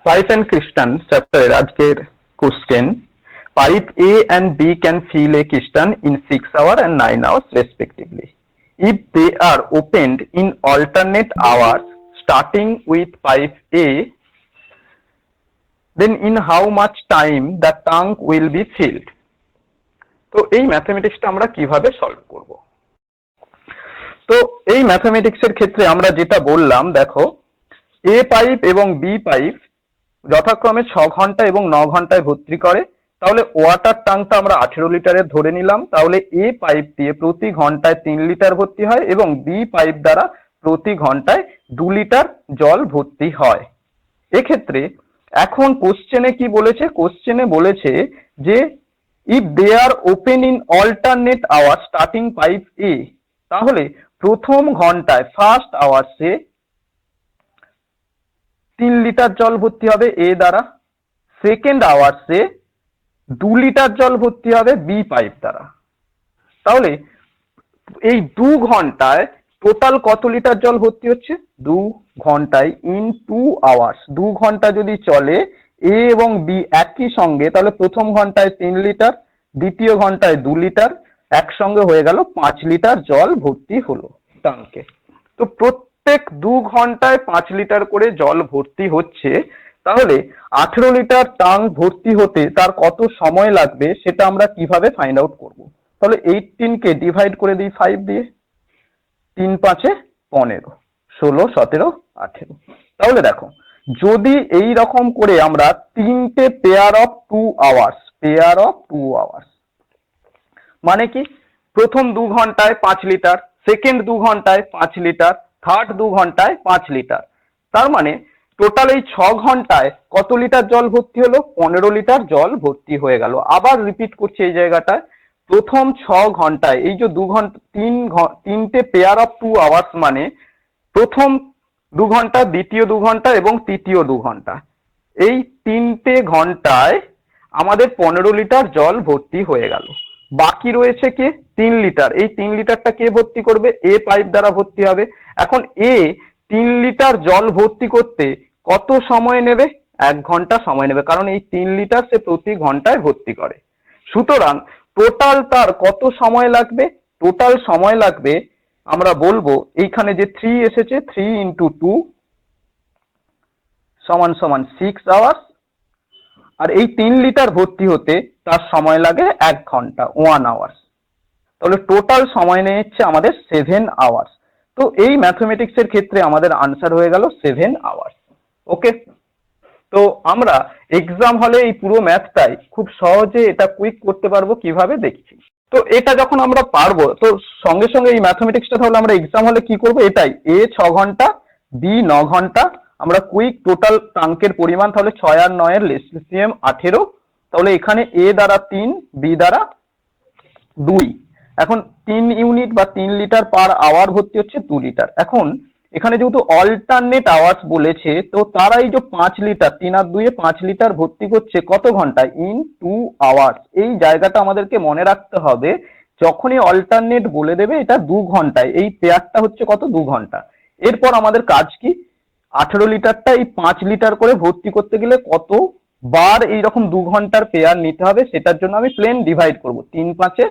Wife and Christian chapter আজকের question. Pipe A and B can fill a Christian in 6 hours and 9 hours respectively. If they are opened in alternate hours starting with pipe A, then in how much time the tank will be filled? তো এই ম্যাথমেটিক্সটা আমরা কিভাবে solve করব? তো এই ম্যাথমেটিক্সের ক্ষেত্রে আমরা যেটা বললাম, দেখো এ পাইপ এবং বি পাইপ যথাক্রমে 6 ঘন্টা এবং 9 ঘন্টায় ভর্তি করে। তাহলে ওয়াটার ট্যাঙ্কটা আমরা 18 লিটারের ধরে নিলাম। তাহলে এ পাইপ দিয়ে প্রতি ঘন্টায় 3 লিটার ভর্তি হয় এবং বি পাইপ দ্বারা প্রতি ঘন্টায় 2 লিটার জল ভর্তি হয়। এক্ষেত্রে এখন কোশ্চেনে কি বলেছে? কোশ্চেনে বলেছে যে if they are open in alternate hour starting pipe A, তাহলে প্রথম ঘন্টায় ফার্স্ট আওয়ার্সে 3 লিটার জল ভর্তি হবে এ দ্বারা, সেকেন্ড আওয়ার্সে 2 লিটার জল ভর্তি হবে বি পাইপ দ্বারা। তাহলে এই 2 ঘন্টায় টোটাল কত লিটার জল ভর্তি হচ্ছে? 2 ঘন্টায় ইন 2 আওয়ার্স, 2 ঘন্টা যদি চলে এ এবং বি একই সঙ্গে, তাহলে প্রথম ঘন্টায় 3 লিটার, দ্বিতীয় ঘন্টায় 2 লিটার, একসঙ্গে হয়ে গেল 5 লিটার জল ভর্তি হলো ট্যাঙ্কে। তো প্রত্যেক 2 ঘন্টায় 5 লিটার করে জল ভর্তি হচ্ছে। তাহলে 18 লিটার ট্যাঙ্ক ভর্তি হতে তার কত সময় লাগবে সেটা আমরা কিভাবে ফাইন্ড আউট করব? তাহলে 18 কে ডিভাইড করে দিই 5 দিয়ে, 3 5 15, 16 17 18। তাহলে দেখো যদি এই রকম করে আমরা তিনটে পেয়ার অফ 2 আওয়ার্স, মানে কি প্রথম 2 ঘন্টায় 5 লিটার, সেকেন্ড 2 ঘন্টায় 5 লিটার, থার্ড 2 ঘন্টায় 5 লিটার, তার মানে টোটাল এই 6 ঘন্টায় কত লিটার জল ভর্তি হলো? 15 লিটার জল ভর্তি হয়ে গেল। আবার রিপিট করছি এই জায়গাটায়, প্রথম 6 ঘন্টায় এই যে 2 ঘন্টা তিনটে পেয়ার অফ 2 আওয়ার্স, মানে প্রথম 2 ঘন্টা, দ্বিতীয় 2 ঘন্টা এবং তৃতীয় 2 ঘন্টা, এই তিনটে ঘন্টায় আমাদের 15 লিটার জল ভর্তি হয়ে গেল। বাকি রয়েছে কে? 3 লিটার। এই 3 লিটারটা কে ভর্তি করবে? এ পাইপ দ্বারা ভর্তি হবে। এখন এ 3 লিটার জল ভর্তি করতে কত সময় নেবে? 1 ঘন্টা সময় নেবে, কারণ এই 3 লিটার সে প্রতি ঘন্টায় ভর্তি করে। সুতরাং টোটাল তার কত সময় লাগবে? টোটাল সময় লাগবে, আমরা বলবো এইখানে যে 3 এসেছে, 3 × 2 = 6 আওয়ার্স, আর এই 3 লিটার ভর্তি হতে তার সময় লাগে 1 ঘন্টা, 1 আওয়ার্স। তাহলে টোটাল সময় নিচ্ছে আমাদের 7 আওয়ার্স। তো এই ম্যাথমেটিক্স এর ক্ষেত্রে আমাদের আনসার হয়ে গেল 7 আওয়ার্স। ওকে, তো আমরা এক্সাম হলে এই পুরো ম্যাথটাই খুব সহজে এটা কুইক করতে পারবো, কিভাবে দেখছি। তো এটা যখন আমরা পারবো, তো সঙ্গে সঙ্গে এই ম্যাথমেটিক্সটা তাহলে আমরা এক্সাম হলে কি করবো? এটাই, এ 6 ঘন্টা, বি 9 ঘন্টা, আমরা কুইক টোটাল ট্যাঙ্কের পরিমাণ তাহলে 6 আর 9 এর LCM 18। তাহলে এখানে এ দ্বারা 3, বি দ্বারা 2, এখন 3 ইউনিট বা 3 লিটার পার আওয়ার ভর্তি হচ্ছে 2 লিটার। এখন এখানে যেহেতু অল্টারনেট আওয়ার্স বলেছে, তো তারা এই যে 5 লিটার, 3 আর 2 5 লিটার ভর্তি করছে কত ঘন্টায়? In 2 hours. এই জায়গাটা আমাদেরকে মনে রাখতে হবে, যখনই অল্টারনেট বলে দেবে এটা 2 ঘন্টায়, এই পেয়ারটা হচ্ছে কত? 2 ঘন্টা। এরপর আমাদের কাজ কি? 18 লিটারটা এই 5 লিটার করে ভর্তি করতে গেলে কত বার এইরকম 2 ঘন্টার পেয়ার নিতে হবে, সেটার জন্য আমি প্লেন ডিভাইড করব, 3 5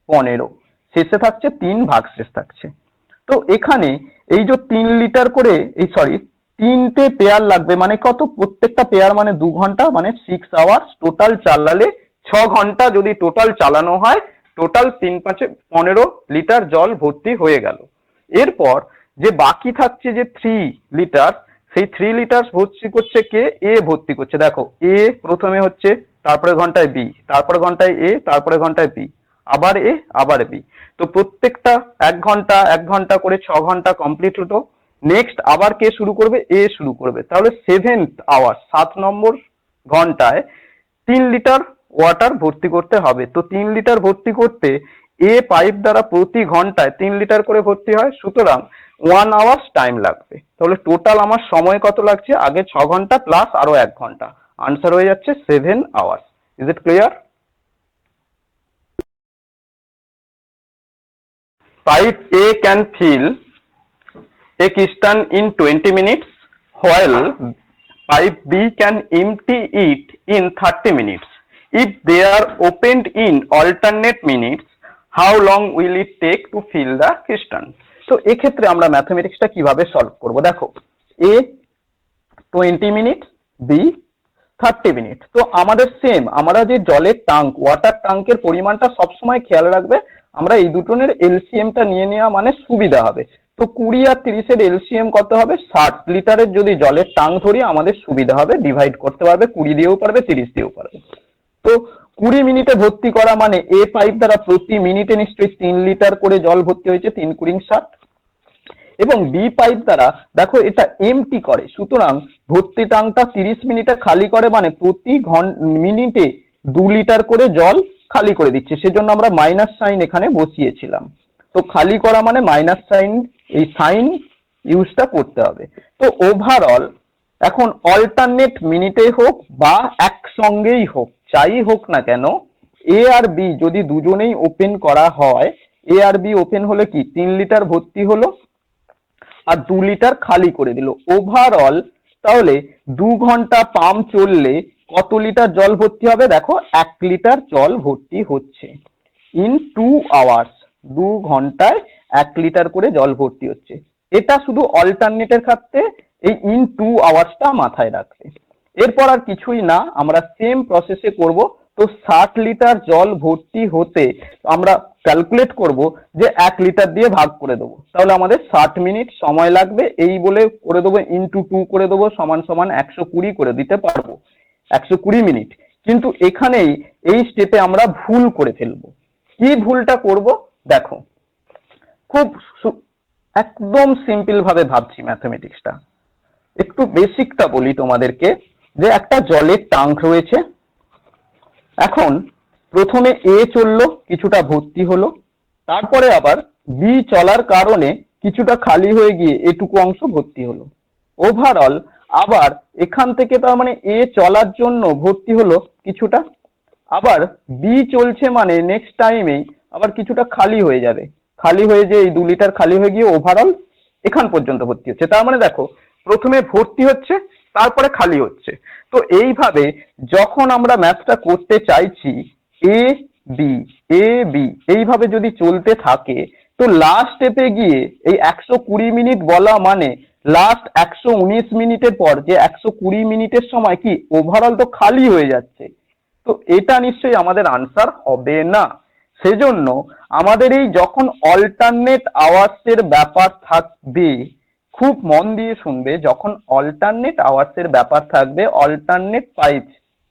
15, শেষে থাকছে 3 ভাগশেষ থাকছে। তো এখানে এই যে 3 লিটার করে, এই সরি, তিনটে পেয়ার লাগবে, মানে কত? প্রত্যেকটা পেয়ার মানে 2 ঘন্টা, মানে 6 আওয়ার্স। টোটাল চালালে 6 ঘন্টা যদি টোটাল চালানো হয়, টোটাল 3 5 15 লিটার জল ভর্তি হয়ে গেল। এরপর যে বাকি থাকছে যে 3 লিটার, সেই 3 লিটার ভর্তি করছে কে? এ ভর্তি করছে। দেখো এ প্রথমে হচ্ছে, তারপরে ঘন্টায় বি, তারপরে ঘন্টায় এ, তারপরে ঘন্টায় বি, আবার এ, আবার বি। তো প্রত্যেকটা 1 ঘন্টা 1 ঘন্টা করে 6 ঘন্টা কমপ্লিট হতো। নেক্সট আবার কে শুরু করবে? এ শুরু করবে। তাহলে 7th আওয়ার, 7 নম্বর ঘন্টায় 3 লিটার ওয়াটার ভর্তি করতে হবে। তো 3 লিটার ভর্তি করতে এ পাইপ দ্বারা প্রতি ঘন্টায় 3 লিটার করে ভর্তি হয়, সুতরাং 1 আওয়ার্স টাইম লাগবে। তাহলে টোটাল আমার সময় কত লাগছে? আগে 6 ঘন্টা প্লাস আরো 1 ঘন্টা, আনসার হয়ে যাচ্ছে 7 hours. Is it clear? Pipe A can fill a Christian in 20 minutes, while pipe B can empty it in 30 minutes. If they are opened in alternate minutes, how long will it take to fill the cistern? তো এক্ষেত্রে আমরা ম্যাথমেটিক্সটা কিভাবে solve করব? দেখো, A 20 minute, B 30 minute. তো আমাদের same, আমরা যে জলের ট্যাঙ্ক, ওয়াটার ট্যাঙ্কের পরিমাণটা সবসময় খেয়াল রাখবে, আমরা এই দুটোনের এলসিএমটা নিয়ে নেওয়া মানে সুবিধা হবে। তো 20 আর 30-এর এলসিএম কত হবে? 60 লিটারের যদি জলের ট্যাঙ্ক ধরি আমাদের সুবিধা হবে, ডিভাইড করতে পারবে, 20 দিয়েও পারবে, 30 দিয়েও পারবে। তো 20 মিনিটে ভর্তি করা মানে এ পাইপ দ্বারা প্রতি মিনিটে নিশ্চয়ই 3 লিটার করে জল ভর্তি হয়েছে, 3 × 60। এবং বি পাইপ দ্বারা দেখো এটা এমটি করে, সুতরাং ভর্তি ট্যাঙ্কটা 30 মিনিটে খালি করে মানে প্রতি মিনিটে 2 লিটার করে জল খালি করে দিচ্ছে, সেজন্য আমরা মাইনাস সাইন এখানে বসিয়েছিলাম। তো খালি করা মানে মাইনাস সাইন, এই সাইন ইউজটা করতে হবে। তো ওভারঅল এখন অল্টারনেট মিনিটে হোক বা একসঙ্গেই হোক, যাই হোক না কেন, এ আর বি যদি দুজনেই ওপেন করা হয়, এ আর বি ওপেন হলে কি 3 লিটার ভর্তি হলো আর 2 লিটার খালি করে দিল। ওভারঅল তাহলে 2 ঘন্টা পাম্প চললে কত লিটার জল ভর্তি হবে? দেখো 1 লিটার জল ভর্তি হচ্ছে ইন 2 আওয়ার্স। 2 ঘন্টায় 1 লিটার করে জল ভর্তি হচ্ছে। এটা শুধু অল্টারনেটের ক্ষেত্রে এই ইন 2 আওয়ার্সটা মাথায় রাখবে। এরপর আর কিছুই না, আমরা সেম প্রসেসে করব। তো 60 লিটার জল ভর্তি হতে আমরা ক্যালকুলেট করব যে 1 লিটার দিয়ে ভাগ করে দেবো, তাহলে আমাদের 60 মিনিট সময় লাগবে। এই বলে করে দেবো ইন্টু 2 করে দেবো, সমান সমান 120 করে দিতে পারবো, 120 মিনিট। কিন্তু এখানেই এই স্টেপে আমরা ভুল করে ফেলবো। কি ভুলটা করব? দেখো, খুব একদম সিম্পল ভাবে ভাবছি ম্যাথমেটিক্সটা। একটু বেসিকটা বলি তোমাদেরকে, যে একটা জলের ট্যাঙ্ক রয়েছে। এখন প্রথমে এ চললো, কিছুটা ভর্তি হলো, তারপরে আবার বি চলার কারণে কিছুটা খালি হয়ে গিয়ে এটুকু অংশ ভর্তি হলো। ওভারঅল আবার এখান থেকে তার মানে এ চলার জন্য ভর্তি হলো কিছুটা, আবার বি চলছে মানে নেক্সট টাইমেই আবার কিছুটা খালি হয়ে যাবে, খালি হয়ে যে এই 2 লিটার খালি হয়ে গিয়ে ওভারঅল এখান পর্যন্ত ভর্তি হচ্ছে। তার মানে দেখো, প্রথমে ভর্তি হচ্ছে, তারপরে খালি হচ্ছে। তো এইভাবে যখন আমরা ম্যাথটা করতে চাইছি, এ বি এ বি এইভাবে যদি চলতে থাকে, তো লাস্ট স্টেপে গিয়ে এই 120 মিনিট বলা মানে লাস্ট 119 মিনিটের পর যে 120 মিনিটের সময় কি ওভারঅল তো খালি হয়ে যাচ্ছে। তো এটা নিশ্চয়ই আমাদের আনসার হবে না। সেজন্য আমাদের এই যখন অল্টারনেট আওয়ার্সের ব্যাপার থাকবে, খুব মন দিয়ে শুনবে, যখন অল্টারনেট আওয়ার্সের ব্যাপার থাকবে, অল্টারনেট পাইপ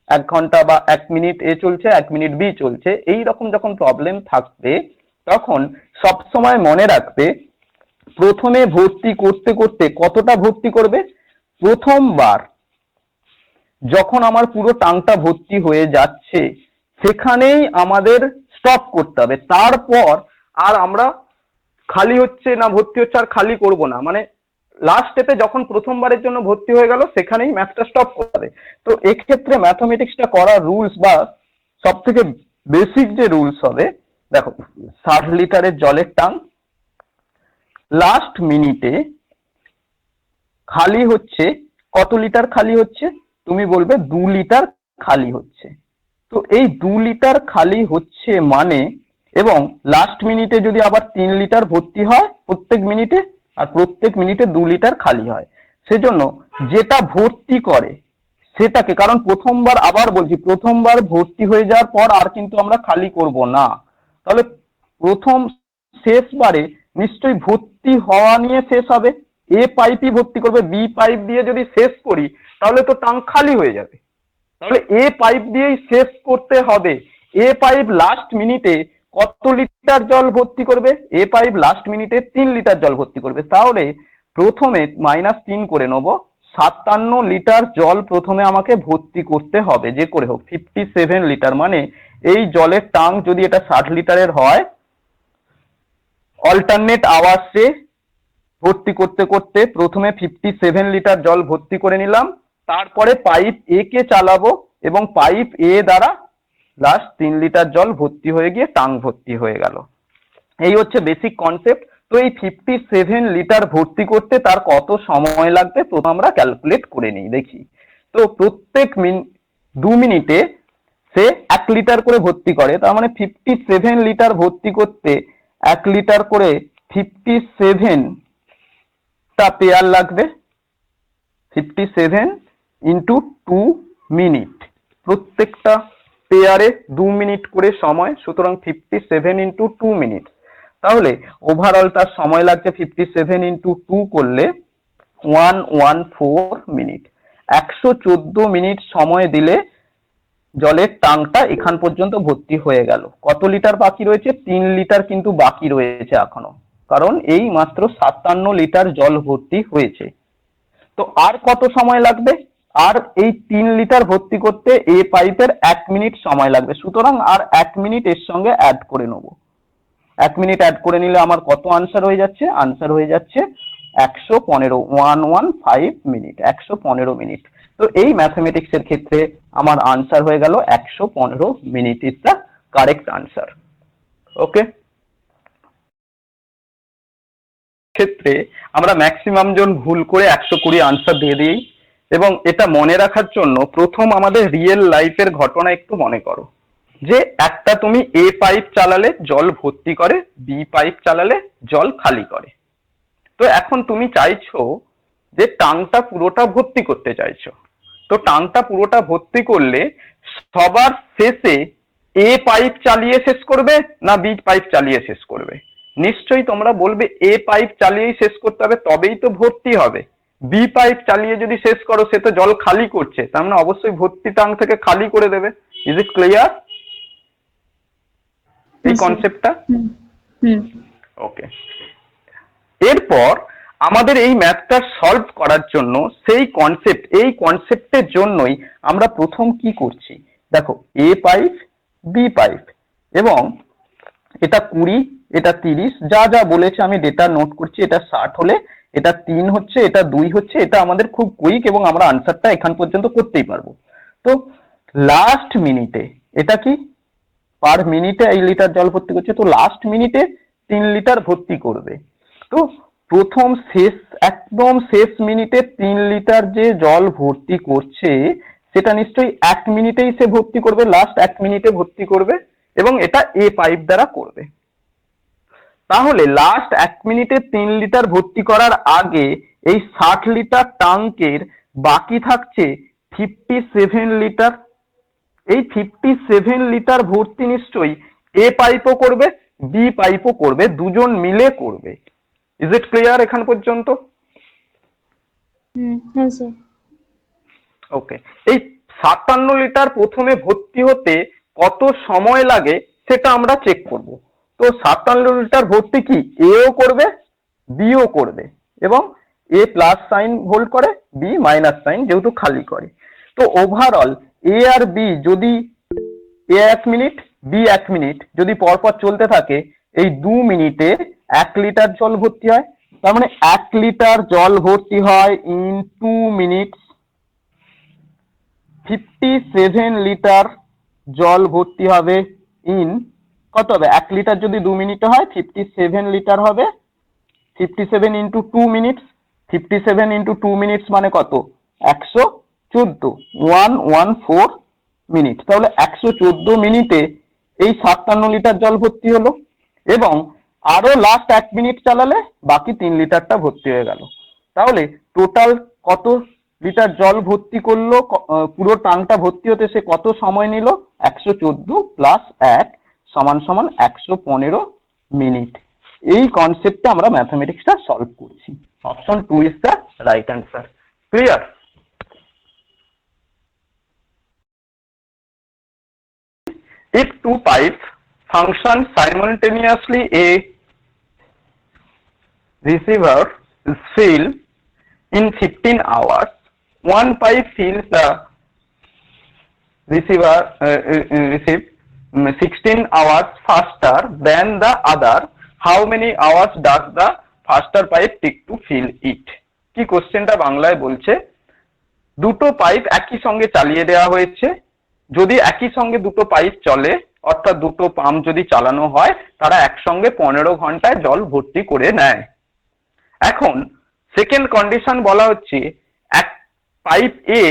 1 ঘন্টা বা 1 মিনিট এ চলছে, 1 মিনিট বি চলছে, এই রকম যখন প্রবলেম থাকবে, তখন সবসময় মনে রাখবে প্রথমে ভর্তি করতে করতে কতটা ভর্তি করবে? প্রথমবার যখন আমার পুরো ট্যাঙ্কটা ভর্তি হয়ে যাচ্ছে সেখানেই আমাদের স্টপ করতে হবে। তারপর আর আমরা খালি হচ্ছে না ভর্তি হচ্ছে আর খালি করব না, মানে লাস্ট স্টেপে যখন প্রথমবারের জন্য ভর্তি হয়ে গেল সেখানেই ম্যাথটা স্টপ করতে হবে। তো এক্ষেত্রে ম্যাথমেটিক্সটা করার রুলস বা সব থেকে বেসিক যে রুলস হবে, দেখো 60 লিটারের জলের ট্যাঙ্ক, লাস্ট মিনিটে খালি হচ্ছে কত লিটার খালি হচ্ছে? তুমি বলবে 2 লিটার খালি হচ্ছে। তো এই 2 লিটার খালি হচ্ছে মানে, এবং লাস্ট মিনিটে যদি আবার 3 লিটার ভর্তি হয় প্রত্যেক মিনিটে, আর প্রত্যেক মিনিটে 2 লিটার খালি হয়, সেজন্য যেটা ভর্তি করে সেটাকে, কারণ প্রথমবার, আবার বলছি, প্রথমবার ভর্তি হয়ে যাওয়ার পর আর কিন্তু আমরা খালি করব না, তাহলে প্রথম শেষবারে নিশ্চয়ই ভর্তি হওয়া নিয়ে শেষ হবে। এ পাইপই ভর্তি করবে, বি পাইপ দিয়ে যদি শেষ করি তাহলে তো ট্যাঙ্ক খালি হয়ে যাবে, তাহলে এ পাইপ দিয়েই শেষ করতে হবে। এ পাইপ লাস্ট মিনিটে কত লিটার জল ভর্তি করবে? এ পাইপ লাস্ট মিনিটে 3 লিটার জল ভর্তি করবে। তাহলে প্রথমে -3 করে নেবো, 57 লিটার জল প্রথমে আমাকে ভর্তি করতে হবে যে করে হোক, 57 লিটার। মানে এই জলের ট্যাঙ্ক যদি এটা 60 লিটারের হয়, অল্টারনেট আওয়ার্সে ভর্তি করতে করতে প্রথমে 57 লিটার জল ভর্তি করে নিলাম, তারপরে পাইপ এ কে চালাবো এবং পাইপ এ দ্বারা লাস্ট 3 লিটার জল ভর্তি হয়ে গিয়ে ট্যাঙ্ক ভর্তি হয়ে গেল। এই হচ্ছে বেসিক কনসেপ্ট। তো এই 57 লিটার ভর্তি করতে তার কত সময় লাগবে প্রথম আমরা ক্যালকুলেট করে নিই, দেখি। তো প্রত্যেক 2 মিনিটে সে 1 লিটার করে ভর্তি করে, তার মানে 57 লিটার ভর্তি করতে 1 লিটার করে 57টা পেয়ার লাগবে। 57 ইন্টু 2 মিনিট, প্রত্যেকটা পেয়ারে 2 মিনিট করে সময়, সুতরাং 57 ইন্টু 2 মিনিট। তাহলে ওভারঅল তার সময় লাগছে 57 ইন্টু 2 করলে 114 মিনিট। 114 মিনিট সময় দিলে জলের ট্যাঙ্কটা এখান পর্যন্ত ভর্তি হয়ে গেল। কত লিটার বাকি রয়েছে? 3 লিটার কিন্তু বাকি রয়েছে এখনো, কারণ এই মাত্র 57 লিটার জল ভর্তি হয়েছে। তো আর কত সময় লাগবে? আর এই 3 লিটার ভর্তি করতে এই পাইপের 1 মিনিট সময় লাগবে, সুতরাং আর 1 মিনিট এর সঙ্গে অ্যাড করে নেব। 1 মিনিট অ্যাড করে নিলে আমার কত আনসার হয়ে যাচ্ছে? আনসার হয়ে যাচ্ছে 115, 115 মিনিট, 115 মিনিট। তো এই ম্যাথমেটিক্স এর ক্ষেত্রে আমার আনসার হয়ে গেল 115 minute is the correct answer. Okay, ক্ষেত্রে আমরা ম্যাক্সিমাম জন ভুল করে 120 আনসার দিয়ে দিই, এবং এটা মনে রাখার জন্য প্রথম আমাদের রিয়েল লাইফের ঘটনা একটু মনে করো, যে একটা তুমি এ পাইপ চালালে জল ভর্তি করে, বি পাইপ চালালে জল খালি করে। তো এখন তুমি চাইছো যে ট্যাঙ্কটা পুরোটা ভর্তি করতে চাইছো। তো ট্যাঙ্কটা পুরোটা ভর্তি করলে সবার শেষে এ পাইপ চালিয়ে শেষ করবে না বি পাইপ চালিয়ে শেষ করবে? নিশ্চয়ই তোমরা বলবে এ পাইপ চালিয়েই শেষ করতে হবে, তবেই তো ভর্তি হবে। বি পাইপ চালিয়ে যদি শেষ করো, সে তো জল খালি করছে, তার মানে অবশ্যই ভর্তি ট্যাঙ্ক থেকে খালি করে দেবে। ইজ ইট ক্লিয়ার এই কনসেপ্টটা? ওকে, এরপর আমাদের এই ম্যাথটা সলভ করার জন্য এই কনসেপ্টের জন্যই আমরা প্রথম কি করছি, দেখো এ পাইপ বি পাইপ, এবং এটা 20, এটা 30, যা যা বলেছে আমি ডেটা নোট করছি। এটা 60 হলে এটা 3 হচ্ছে, এটা 2 হচ্ছে। এটা আমাদের খুব কুইক এবং আমরা আনসারটা এখান পর্যন্ত করতেই পারবো। তো লাস্ট মিনিটে এটা কি পার মিনিটে এই লিটার জল ভর্তি করছে, তো লাস্ট মিনিটে 3 লিটার ভর্তি করবে। তো প্রথম একদম শেষ মিনিটে 3 লিটার যে জল ভর্তি করছে, সেটা নিশ্চয়ই 1 মিনিটেই সে ভর্তি করবে, লাস্ট 1 মিনিটে ভর্তি করবে, এবং এটা এ পাইপ দ্বারা করবে। তাহলে লাস্ট 1 মিনিটে 3 লিটার ভর্তি করার আগে এই 60 লিটার ট্যাঙ্কের বাকি থাকছে 57 লিটার। এই 57 লিটার ভর্তি নিশ্চয়ই এ পাইপও করবে, বি পাইপও করবে, দুজন মিলে করবে। ইজ ইট ক্লিয়ার এখান পর্যন্ত? হ্যাঁ স্যার। ওকে, এই 57 লিটার প্রথমে ভর্তি হতে কত সময় লাগে সেটা আমরা চেক করব। তো 57 লিটার ভর্তি কি এও করবে বিও করবে, এবং এ প্লাস সাইন হোল্ড করে, বি মাইনাস সাইন যেহেতু খালি করে। তো ওভারঅল এ আর বি যদি এ 1 মিনিট বি 1 মিনিট যদি পরপর চলতে থাকে, এই 2 মিনিটে 1 লিটার জল ভর্তি হয়। তার মানে 1 লিটার জল ভর্তি হয় ইন 2 মিনিটস। 57 লিটার জল ভর্তি হবে ইন কত হবে? 1 লিটার যদি 2 মিনিটে হয়, 57 লিটার হবে। 57 ইন্টু 2 মিনিটস, 57 ইন্টু 2 মিনিটস মানে কত? 114, 114 মিনিট। তাহলে 114 মিনিটে এই 57 লিটার জল ভর্তি হলো, এবং আরো লাস্ট 1 মিনিট চালালে বাকি 3 লিটারটা ভর্তি হয়ে গেল। তাহলে টোটাল কত লিটার জল ভর্তি করলো? পুরো ট্যাঙ্কটা ভর্তি হতে সে কত সময় নিল? 114 প্লাস 1 সমান সমান 115 মিনিট। এই কনসেপ্টে আমরা ম্যাথমেটিক্সটা সলভ করছি। Option 2 is the right answer. Clear? If two pipes function simultaneously, a receiver is filled in 15 hours. One pipe fills the receiver receive 16 hours faster than the other. How many hours does the faster pipe take to fill it? কি কোশ্চেনটা বাংলায় বলছে, দুটো pipe একই সঙ্গে চালিয়ে দেওয়া হয়েছে। যদি একই সঙ্গে দুটো পাইপ চলে, অর্থাৎ দুটো পাম্প যদি চালানো হয়, তারা একসঙ্গে 15 ঘন্টায় জল ভর্তি করে নেয়। এখন সেকেন্ড কন্ডিশন বলা হচ্ছে, এক পাইপ এ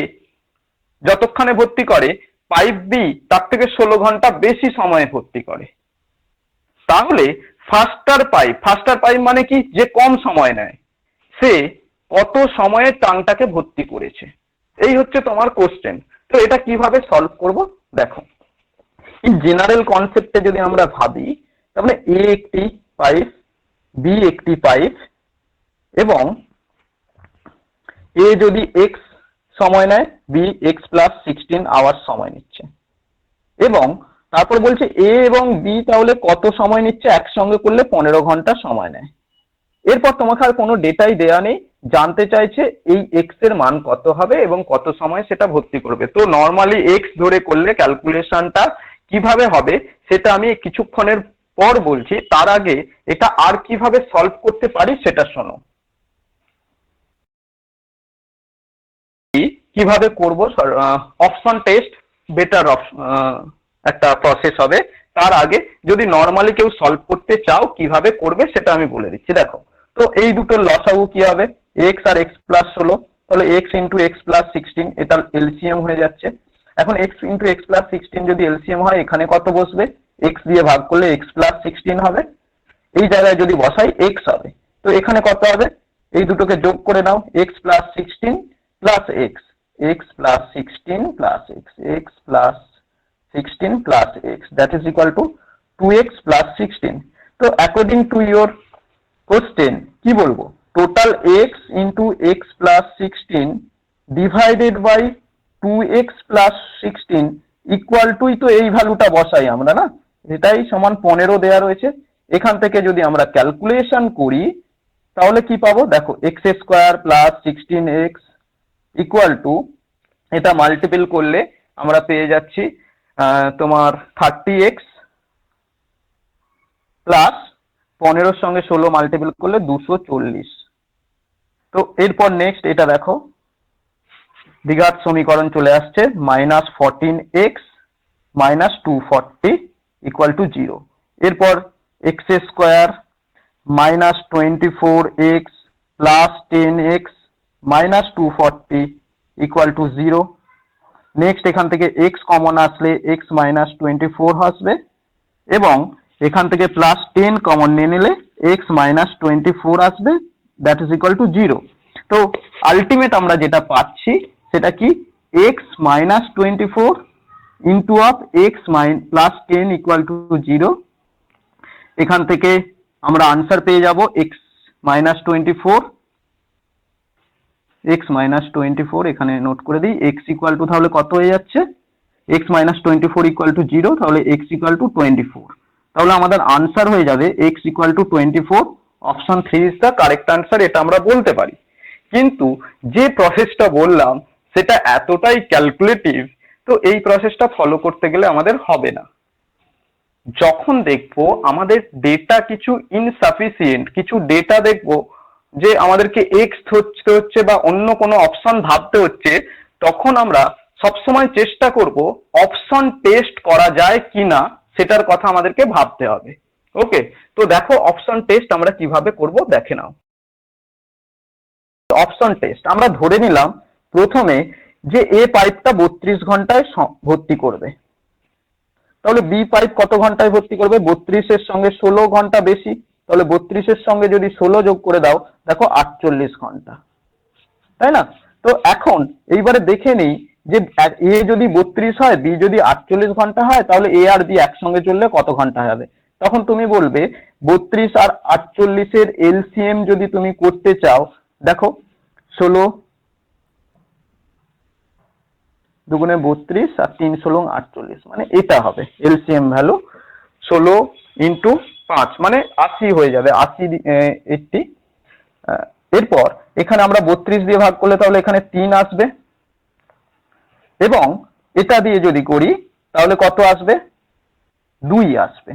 যতক্ষণে ভর্তি করে, পাইপ বি তার থেকে 16 ঘন্টা বেশি সময়ে ভর্তি করে। তাহলে ফাস্টার পাইপ মানে কি, যে কম সময় নেয়, সে কত সময়ে ট্যাঙ্কটাকে ভর্তি করেছে। এই হচ্ছে তোমার কোশ্চেন। তো এটা কিভাবে সলভ করব দেখো। ইন জেনারেল কনসেপ্টে যদি আমরা ভাবি, তাহলে এ একটি পাইপ, বি একটি পাইপ, এবং এ যদি এক্স সময় নেয়, বি এক্স প্লাস 16 আওয়ার সময় নিচ্ছে, এবং তারপর বলছে এ এবং বি তাহলে কত সময় নিচ্ছে, একসঙ্গে করলে 15 ঘন্টা সময় নেয়। এরপর তোমাকে আর কোনো ডেটাই দেয়া নেই, জানতে চাইছে এই এক্স এর মান কত হবে এবং কত সময় সেটা ভর্তি করবে। তো নর্মালি এক্স ধরে করলে ক্যালকুলেশনটা কিভাবে হবে সেটা আমি কিছুক্ষণের পর বলছি। তার আগে এটা আর কিভাবে সলভ করতে পারি সেটা শোনো। কিভাবে করব, অপশন টেস্ট বেটার একটা প্রসেস হবে। তার আগে যদি নর্মালি কেউ সলভ করতে চাও কিভাবে করবে সেটা আমি বলে দিচ্ছি। দেখো, তো এই দুটোর লসাগু কি হবে, এক্স আর এক্স প্লাস 16, তাহলে এক্স ইন্টু এক্স প্লাস 16, এটা এলসিএম হয়ে যাচ্ছে। এখন এক্স ইন্টু এক্স প্লাস 16 যদি এলসিএম হয়, এখানে কত বসবে, এক্স দিয়ে ভাগ করলে এক্স প্লাস 16 হবে, এই জায়গায় যদি বসাই এক্স হবে। তো এখানে কত হবে, এই দুটোকে যোগ করে নাও, x plus 16 plus x, x plus 16 plus x, x plus 16 plus x, that is equal to 2x plus 16. তো অ্যাকর্ডিং টু ইয়োর কোশ্চেন কি বলবো, total x into x plus 16 divided by 2x plus 16 equal to, তো এই ভ্যালুটা বসাই আমরা না, এটাই সমান 15 দেয়া রয়েছে। এখান থেকে যদি আমরা ক্যালকুলেশন করি তাহলে কি পাবো, দেখো x square plus 16x equal to, এটা মাল্টিপল করলে আমরা পেয়ে যাচ্ছি তোমার 30x প্লাস 15 সঙ্গে 16 মাল্টিপল করলে 240। তো এরপর নেক্সট এটা দেখো, দ্বিঘাত সমীকরণ চলে আসছে, -14x মাইনাস 240 ইকুয়াল টু 0। এরপর x square minus 24x plus 10x minus 240 equal to 0। Next এখান থেকে x কমন আসলে x মাইনাস 24 আসবে, এবং এখান থেকে প্লাস 10 কমন নিয়ে নিলে x মাইনাস 24 আসবে, দ্যাট ইজ ইকুয়াল টু 0। তো আলটিমেট আমরা যেটা পাচ্ছি সেটা কি, x minus 24 into of x plus 10 equal to 0। এখান থেকে আমরা আনসার পেয়ে যাব x মাইনাস 24, x মাইনাস 24, এখানে নোট করে দিই, x ইকুয়াল টু তাহলে কত হয়ে যাচ্ছে, x মাইনাস 24 ইকুয়াল টু 0, তাহলে x ইকুয়াল টু 24। তাহলে আমাদের আনসার হয়ে যাবে x equal to 24, option 3 is the correct answer, এটা আমরা বলতে পারি। কিন্তু যে প্রসেসটা বললাম সেটা এতটাই ক্যালকুলেটিভ, তো এই প্রসেসটা ফলো করতে গেলে আমাদের হবে না। যখন দেখবো আমাদের ডেটা কিছু ইনসাফিসিয়েন্ট, কিছু ডেটা দেখবো যে আমাদেরকে এক্স ধরতে হচ্ছে বা অন্য কোনো অপশন ভাবতে হচ্ছে, তখন আমরা সবসময় চেষ্টা করব অপশন টেস্ট করা যায় কিনা সেটার কথা আমাদেরকে ভাবতে হবে। ওকে, তো দেখো অপশন টেস্ট আমরা কিভাবে করব দেখে নাও। অপশন টেস্ট আমরা ধরে নিলাম প্রথমে যে এ পাইপটা 32 ঘন্টায় ভর্তি করবে, তাহলে বি পাইপ কত ঘন্টায় ভর্তি করবে, 32 এর সঙ্গে 16 ঘন্টা বেশি, তাহলে 32 এর সঙ্গে যদি 16 যোগ করে দাও, দেখো 48 ঘন্টা, তাই না? তো এখন এইবারে দেখে নেই যে এ যদি 32 হয়, বি যদি 48 ঘন্টা হয়, তাহলে এ আর বি একসঙ্গে চললে কত ঘন্টা হবে। তখন তুমি বলবে 32 আর 48 এর এলসিএম যদি তুমি করতে চাও, দেখো 16 দুগুণে 32 আর 3 16 48, মানে এটা হবে এলসিএম ভ্যালু 16 ইন্টু 5, মানে 80 হয়ে যাবে, 80 এরপর এখানে আমরা 32 দিয়ে ভাগ করলে তাহলে এখানে 3 আসবে, এবং এটা দিয়ে যদি করি তাহলে কত আসবে, 2 আসবে।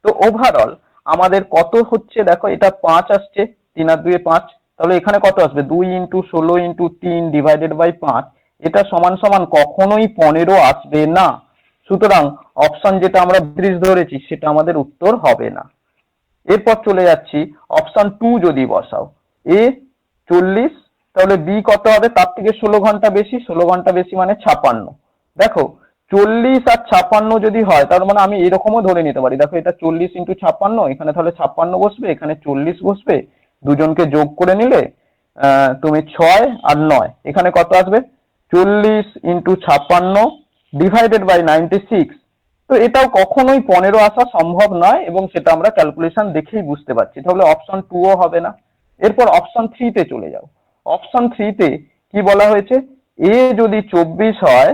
তো ওভারঅল আমাদের কত হচ্ছে, দেখো এটা 5 আসছে, 3 আর 2 5, তাহলে এখানে কত আসবে, 2 ইন্টু 16 ইন্টু 3 ডিভাইডেড বাই 5, এটা সমান সমান কখনোই 15 আসবে না। সুতরাং অপশন যেটা আমরা 32 ধরেছি সেটা আমাদের উত্তর হবে না। এরপর চলে যাচ্ছি অপশন 2 যদি বসাও, এ 40 তাহলে বি কত হবে, তার থেকে 16 ঘন্টা বেশি, 16 ঘন্টা বেশি মানে 56। দেখো 40 আর 56 যদি হয় তার মানে আমি এরকমও ধরে নিতে পারি, দেখো এটা 40 ইন্টু 56, এখানে তাহলে 56 বসবে, এখানে 40 বসবে, দুজনকে যোগ করে নিলে তুমি 6 আর 9, এখানে কত আসবে 40 ইন্টু 56 ডিভাইডেড বাই 96। তো এটাও কখনোই 15 আসা সম্ভব নয় এবং সেটা আমরা ক্যালকুলেশন দেখেই বুঝতে পারছি, তাহলে অপশন 2ও হবে না। এরপর অপশন 3 তে চলে যাও। অপশন 3 তে কি বলা হয়েছে, এ যদি 24 হয়,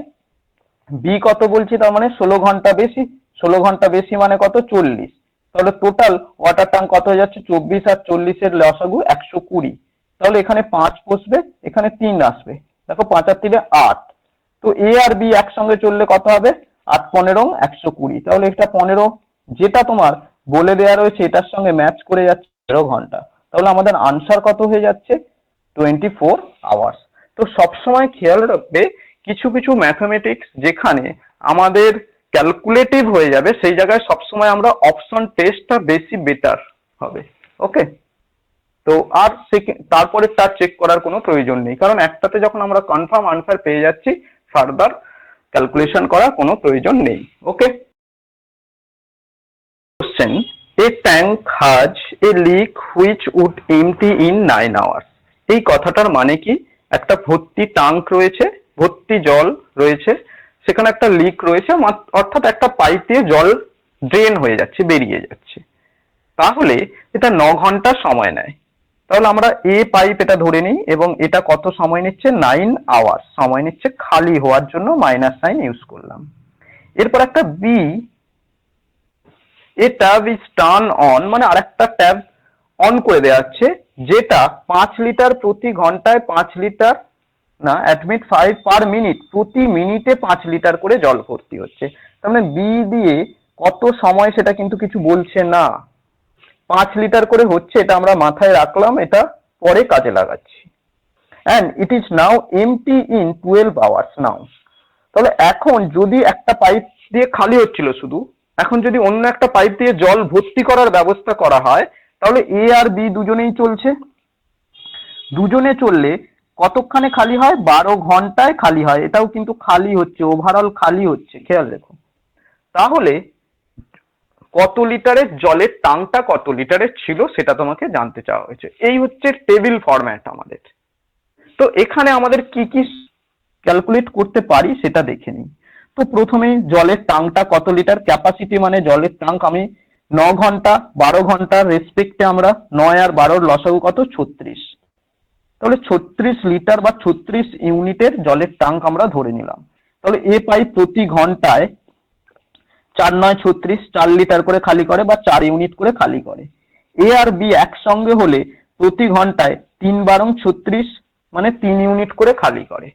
বি কত বলছি, তার মানে 16 ঘন্টা বেশি, 16 ঘন্টা বেশি মানে কত 40, তাহলে টোটাল ওয়াটার ট্যাঙ্ক কত হয়ে যাচ্ছে, 24 আর 40-এর লসাগু 120, তাহলে এখানে 5 বসবে, এখানে 3 আসবে, দেখো 5 আর 3 8। তো এ আর বি একসঙ্গে চললে কত হবে, 8 15 120, তাহলে এটা 15 যেটা তোমার বলে দেওয়া রয়েছে এটার সঙ্গে ম্যাচ করে যাচ্ছে 13 ঘন্টা, তাহলে আমাদের আনসার কত হয়ে যাচ্ছে 24 আওয়ার্স। তো সবসময় খেয়াল রাখবে কিছু কিছু ম্যাথমেটিক্স যেখানে আমাদের ক্যালকুলেটিভ হয়ে যাবে সেই জায়গায় সবসময় আমরা অপশন টেস্টটা বেশি বেটার হবে। ওকে, তো আর তারপরে তার চেক করার কোনো প্রয়োজন নেই, কারণ একটাতে যখন আমরা কনফার্ম আনসার পেয়ে যাচ্ছি ফার্দার ক্যালকুলেশন করার কোনো প্রয়োজন নেই। Okay, question, a tank has a leak which would empty in 9 hours. এই কথাটার মানে কি, একটা ভর্তি ট্যাঙ্ক রয়েছে, ভর্তি জল রয়েছে, সেখানে একটা লিক রয়েছে, অর্থাৎ একটা পাইপ দিয়ে জল ড্রেন হয়ে যাচ্ছে, বেরিয়ে যাচ্ছে, তাহলে এটা 9 ঘন্টা সময় নেয়। তাহলে আমরা এ পাইপ এটা ধরে নিই এবং এটা কত সময় নিচ্ছে, 9 আওয়ার্স সময় নিচ্ছে খালি হওয়ার জন্য, মাইনাস সাইন ইউজ করলাম। এরপর একটা বি, a tab is turn on, মানে আরেকটা ট্যাব অন করে দেওয়া হচ্ছে, যেটা 5 লিটার প্রতি ঘন্টায় 5 লিটার না অ্যাডমিট 5 পার মিনিট, প্রতি মিনিটে 5 লিটার করে জল ভর্তি হচ্ছে। তার মানে বি দিয়ে কত সময় সেটা কিন্তু কিছু বলছে না, 5 লিটার করে হচ্ছে, এটা আমরা মাথায় রাখলাম, এটা পরে কাজে লাগাচ্ছি। And it is now empty in 12 hours now. তাহলে এখন যদি একটা পাইপ দিয়ে খালি হচ্ছিল শুধু, এখন যদি অন্য একটা পাইপ দিয়ে জল ভর্তি করার ব্যবস্থা করা হয়, তাহলে এ আর বি দুজনেই চলছে, দুজনে চললে কতক্ষণে খালি হয়, 12 ঘন্টায় খালি হয়, এটাও কিন্তু খালি হচ্ছে, ওভারঅল খালি হচ্ছে, খেয়াল রেখো। তাহলে কত লিটারের জলের ট্যাঙ্কটা কত লিটারের ছিল সেটা তোমাকে জানতে চাওয়া হয়েছে। এই হচ্ছে টেবিল ফরম্যাট আমাদের। তো এখানে আমাদের কি কি ক্যালকুলেট করতে পারি সেটা দেখে নিই। তো প্রথমেই জলের ট্যাঙ্কটা কত লিটার, ক্যাপাসিটি মানে জলের ট্যাঙ্ক, আমি 9 ঘন্টা 12 ঘন্টার রেসপেক্টে আমরা 9 আর 12-র লসাগু কত 36, তাহলে 36 লিটার বা 36 ইউনিটের জলের ট্যাঙ্ক আমরা ধরে নিলাম। তাহলে এ পাইপ প্রতি ঘন্টায় 4 9 36 4 লিটার করে খালি করে বা 4 ইউনিট করে খালি করে। এ আর বি একসঙ্গে হলে প্রতি ঘন্টায় 3 12 36 মানে 3 ইউনিট করে খালি করে।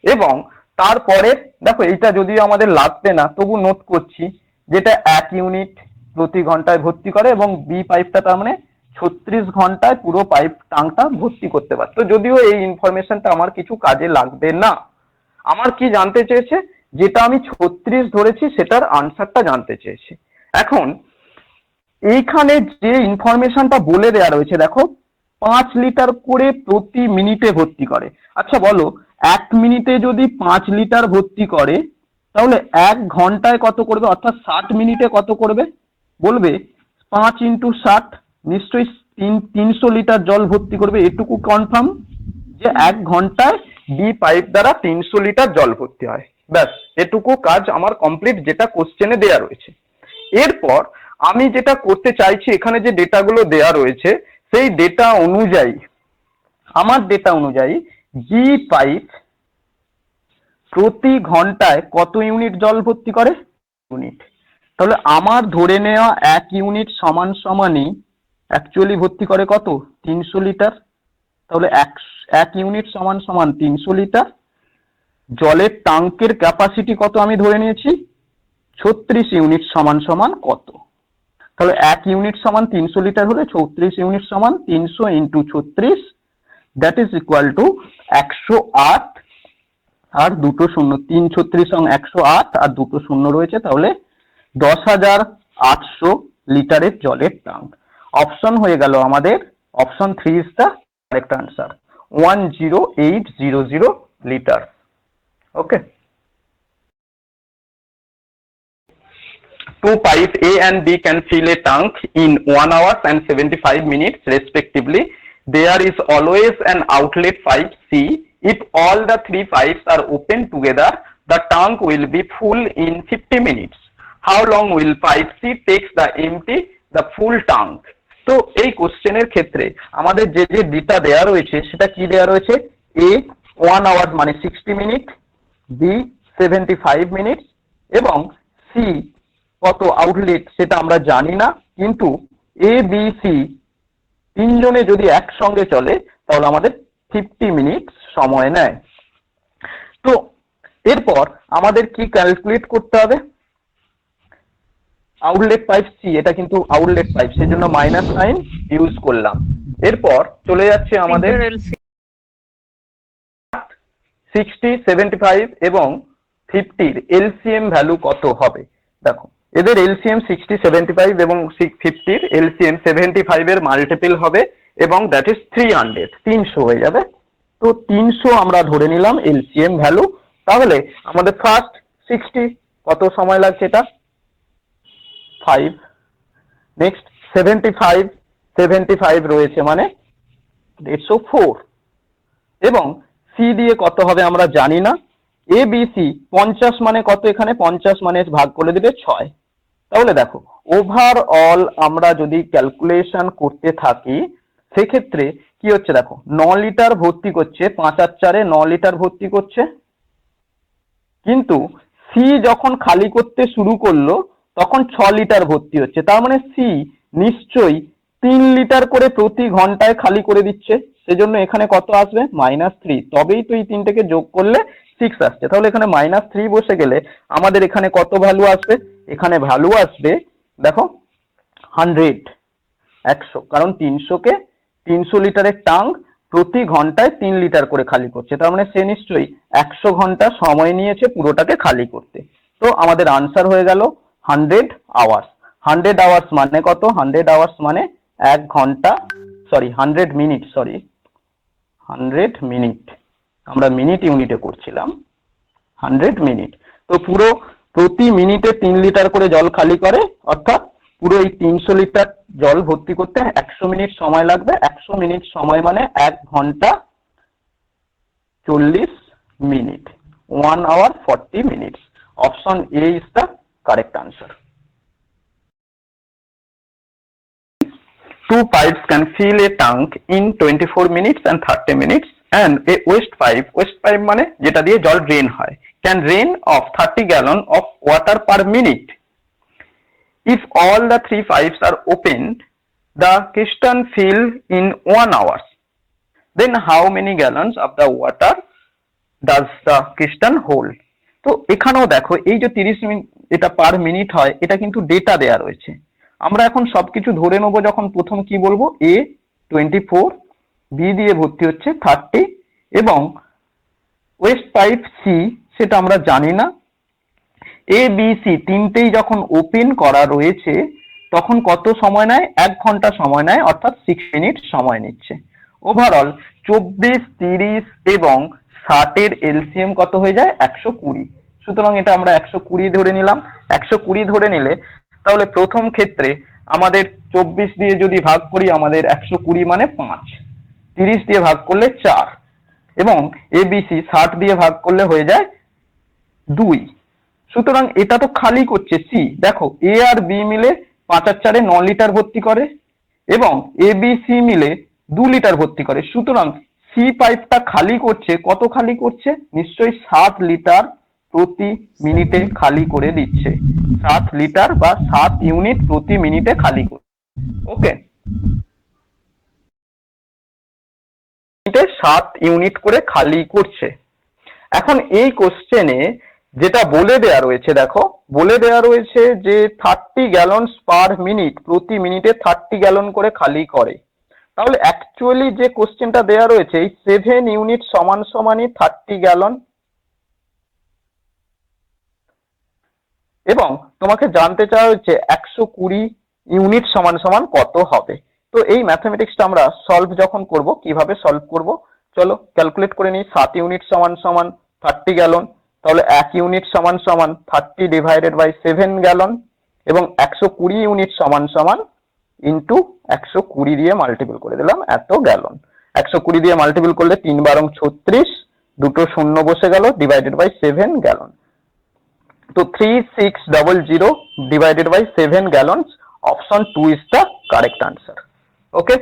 এবং তারপরে দেখো এইটা যদিও আমাদের লাগবে না, তবু নোট করছি, যেটা 1 ইউনিট প্রতি ঘন্টায় ভর্তি করে এবং বি পাইপটা তার মানে 36 ঘন্টায় পুরো পাইপ ট্যাঙ্কটা ভর্তি করতে পারে। তো যদিও এই ইনফরমেশনটা আমার কিছু কাজে লাগবে না, আমার কি জানতে চেয়েছে, যেটা আমি 36 ধরেছি সেটার আনসারটা জানতে চেয়েছে। এখন এইখানে যে ইনফরমেশনটা বলে দেওয়া রয়েছে, দেখো 5 লিটার করে প্রতি মিনিটে ভর্তি করে। আচ্ছা বলো, 1 মিনিটে যদি 5 লিটার ভর্তি করে তাহলে 1 ঘন্টায় কত করবে, অর্থাৎ 60 মিনিটে কত করবে, বলবে 5 ইন্টু 60, নিশ্চয়ই 300 লিটার জল ভর্তি করবে, এটুকু কনফার্ম যে 1 ঘন্টায় বি পাইপ দ্বারা 300 লিটার জল ভর্তি হয়। ব্যাস এটুকু কাজ আমার কমপ্লিট, যেটা কোশ্চেনে দেয়া রয়েছে। এরপর আমি যেটা করতে চাইছি, এখানে যে ডেটাগুলো দেয়া রয়েছে সেই ডেটা অনুযায়ী, আমার ডেটা অনুযায়ী জি পাইপ প্রতি ঘন্টায় কত ইউনিট জল ভর্তি করে, ইউনিট। তাহলে আমার ধরে নেওয়া 1 ইউনিট সমান সমানই অ্যাকচুয়ালি ভর্তি করে কত, 300 লিটার। তাহলে 1 ইউনিট সমান সমান 300 লিটার। জলের ট্যাঙ্কের ক্যাপাসিটি কত আমি ধরে নিয়েছি, 36 ইউনিট সমান সমান কত, তাহলে 1 ইউনিট সমান 300 লিটার হলে 36 ইউনিট সমান 300 into 36, that is equal to 108 আর 2 শূন্য, 3 36 সঙ্গে 108 আর 2 শূন্য রয়েছে, তাহলে 10,800 লিটারের জলের ট্যাঙ্ক। অপশন হয়ে গেল আমাদের, option 3 is the correct answer. 10800 liters. Okay. Two pipes A and B can fill a tank in 1 hour and 75 minutes respectively. There is always an outlet pipe C. If all the three pipes are open together, the tank will be full in 50 minutes. How long will pipe C takes the empty the full tank? তো এই কোশ্চেনের ক্ষেত্রে আমাদের যে যে data দেয়া রয়েছে সেটা কি দেয়া রয়েছে? A 1 আওয়ার মানে 60 মিনিট, B 75 মিনিট এবং C কত আউটলেট সেটা আমরা জানি না, কিন্তু A B C তিনজনে যদি একসঙ্গে চলে তাহলে আমাদের 50 মিনিট সময় নেয়। তো এরপর আমাদের কি ক্যালকুলেট করতে হবে? আউটলেট পাইপ সি, এটা কিন্তু আউটলেট পাইপ, সেজন্য মাইনাস সাইন ইউজ করলাম। এরপর চলে যাচ্ছে আমাদের 60, 75 এবং 50 এলসিএম ভ্যালু কত হবে। দেখো এদের এলসিএম 60, 75 এবং 50 এলসিএম 75 এর মাল্টিপল হবে এবং দ্যাট ইজ 300 হয়ে যাবে। তো 300 আমরা ধরে নিলাম এলসিএম ভ্যালু। তাহলে আমাদের ফার্স্ট 60 কত সময় লাগছে, এটা 5, নেক্সট 75 রয়েছে মানে 104 এবং সি দিয়ে কত হবে আমরা জানি না। এ বি সি 50 মানে কত, এখানে 50 মানে ভাগ করে দেবে 6। তাহলে দেখো ওভারঅল আমরা যদি ক্যালকুলেশন করতে থাকি সেক্ষেত্রে কি হচ্ছে, দেখো 9 লিটার ভর্তি করছে, 5 আর 4 9 লিটার ভর্তি করছে, কিন্তু সি যখন খালি করতে শুরু করলো তখন 6 লিটার ভর্তি হচ্ছে। তার মানে সি নিশ্চয়ই 3 লিটার করে প্রতি ঘন্টায় খালি করে দিচ্ছে, সেজন্য এখানে কত আসবে -3। তবেই তো এই তিনটাকে যোগ করলে 6 আসছে। তাহলে এখানে -3 বসে গেলে আমাদের এখানে কত ভ্যালু আসবে, এখানে ভ্যালু আসবে দেখো 100, কারণ 300 লিটারের ট্যাঙ্ক প্রতি ঘন্টায় 3 লিটার করে খালি করছে, তার মানে সে নিশ্চয়ই 100 ঘন্টা সময় নিয়েছে পুরোটাকে খালি করতে। তো আমাদের আনসার হয়ে গেল 100 আওয়ার্স। 100 আওয়ার্স মানে কত, 100 আওয়ার্স মানে 1 ঘন্টা, 100 মিনিট, 100 মিনিট, আমরা মিনিট ইউনিটে করছিলাম, 100 মিনিট। তো পুরো প্রতি মিনিটে 3 লিটার করে জল খালি করে, অর্থাৎ পুরো এই 300 লিটার জল ভর্তি করতে 100 মিনিট সময় লাগবে। 100 মিনিট সময় মানে 1 ঘন্টা 40 minute, 1 hour 40 minutes. Option A is the correct answer. Two pipes can fill a tank in 24 minutes and 30 minutes and a waste pipe মানে যেটা দিয়ে জল ড্রেন হয়, can drain of 30 gallon of water per minute. If all the three pipes are opened, the piston fill in 1 hour. Then how many gallons of the water does the piston hold? তো এখানেও দেখো এই যে 30 minute এটা per minute হয়, এটা কিন্তু data দেয়া রয়েছে। আমরা এখন সবকিছু ধরে নেবো। যখন প্রথম কি বলবো, A 24, B দিয়ে ভর্তি হচ্ছে 30 এবং ওয়েস্ট পাইপ সি সেটা আমরা জানি না। এ বি সি তিনটেই যখন ওপেন করা রয়েছে তখন কত সময় নেয়, 1 ঘন্টা সময় নেয়, অর্থাৎ 6 মিনিট সময় নিচ্ছে। ওভারঅল 24, 30 এবং 60 এর এলসিএম কত হয়ে যায়, 120। সুতরাং এটা আমরা 120 ধরে নিলাম। 120 ধরে নিলে তাহলে প্রথম ক্ষেত্রে আমাদের 24 দিয়ে যদি ভাগ করি আমাদের 120 মানে 5, 30 দিয়ে ভাগ করলে 4 এবং এবিসি 60 দিয়ে ভাগ করলে হয়ে যায় 2। সুতরাং এটা তো খালি করছে সি। দেখো এ আর বি মিলে 5 আর 4 9 লিটার ভর্তি করে এবং এ বি সি মিলে 2 লিটার ভর্তি করে। সুতরাং সি পাইপটা খালি করছে, কত খালি করছে, নিশ্চয়ই 7 লিটার প্রতি মিনিটে খালি করে দিচ্ছে। 7 লিটার বা 7 ইউনিট প্রতি মিনিটে খালি করছে। ওকে, 7 ইউনিট করে খালি করছে। এখন এই কোশ্চেনে যেটা বলে দেয়া রয়েছে, দেখো বলে দেয়া রয়েছে যে 30 গ্যালন পার মিনিট, প্রতি মিনিটে 30 গ্যালন করে খালি করে। তাহলে অ্যাকচুয়ালি যে কোশ্চেনটা দেয়া রয়েছে এই 7 ইউনিট সমানই 30 গ্যালন এবং তোমাকে জানতে চাওয়া হচ্ছে 120 ইউনিট সমান কত হবে। তো এই ম্যাথমেটিক্সটা আমরা সলভ যখন করব, কিভাবে সলভ করব, চলো ক্যালকুলেট করে নিই। 7 ইউনিট সমান সমান 30 গ্যালন, তাহলে 1 ইউনিট সমান সমান 30 ডিভাইডেড বাই 7 গ্যালন, এবং 120 ইউনিট সমান সমান ইন্টু 120 দিয়ে মাল্টিপল করে দিলাম এত গ্যালন। 120 দিয়ে মাল্টিপল করলে 3 বারং 36, দুটো শূন্য বসে গেল, ডিভাইডেড বাই 7 গ্যালন। তো 3600 divided by 7 gallons, option 2 is the correct answer. Okay.